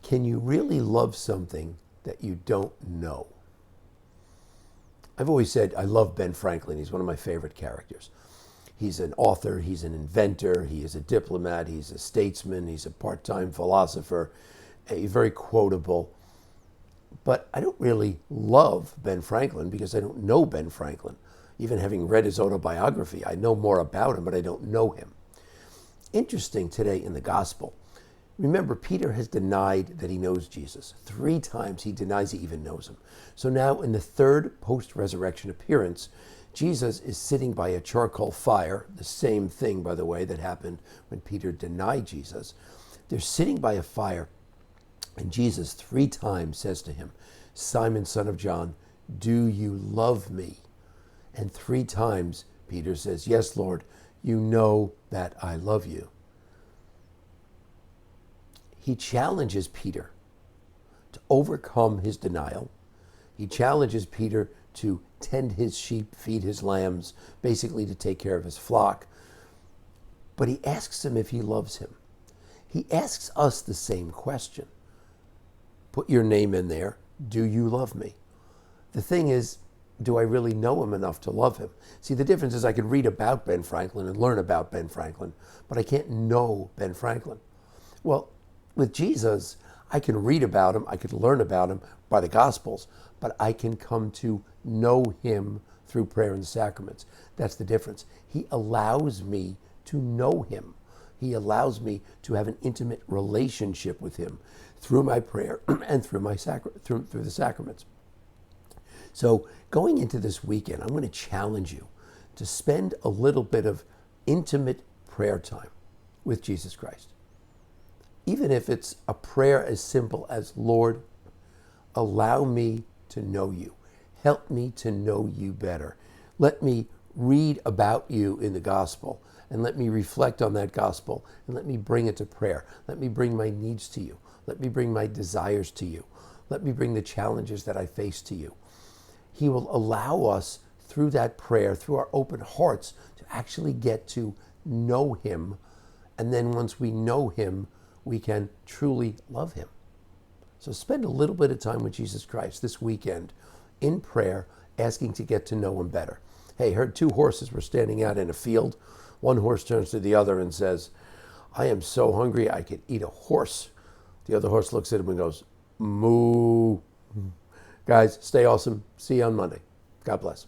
Can you really love something that you don't know? I've always said I love Ben Franklin. He's one of my favorite characters. He's an author, he's an inventor, he is a diplomat, he's a statesman, he's a part-time philosopher, he's very quotable. But I don't really love Ben Franklin because I don't know Ben Franklin. Even having read his autobiography, I know more about him, but I don't know him. Interesting today in the gospel. Remember, Peter has denied that he knows Jesus. 3 times he denies he even knows him. So now in the third post-resurrection appearance, Jesus is sitting by a charcoal fire, the same thing, by the way, that happened when Peter denied Jesus. They're sitting by a fire, and Jesus 3 times says to him, Simon, son of John, do you love me? And 3 times Peter says, yes, Lord, you know that I love you. He challenges Peter to overcome his denial. He challenges Peter to tend his sheep, feed his lambs, basically to take care of his flock. But he asks him if he loves him. He asks us the same question. Put your name in there. Do you love me? The thing is, do I really know him enough to love him? See, the difference is I could read about Ben Franklin and learn about Ben Franklin, but I can't know Ben Franklin. Well, with Jesus, I can read about him, I could learn about him by the Gospels, but I can come to know him through prayer and the sacraments. That's the difference. He allows me to know him. He allows me to have an intimate relationship with him through my prayer and through the sacraments. So going into this weekend, I'm going to challenge you to spend a little bit of intimate prayer time with Jesus Christ. Even if it's a prayer as simple as, Lord, allow me to know you. Help me to know you better. Let me read about you in the gospel, and let me reflect on that gospel, and let me bring it to prayer. Let me bring my needs to you. Let me bring my desires to you. Let me bring the challenges that I face to you. He will allow us through that prayer, through our open hearts, to actually get to know him. And then once we know him, we can truly love him. So spend a little bit of time with Jesus Christ this weekend in prayer, asking to get to know him better. Hey, heard 2 horses were standing out in a field. One horse turns to the other and says, I am so hungry I could eat a horse. The other horse looks at him and goes, moo. Guys, stay awesome. See you on Monday. God bless.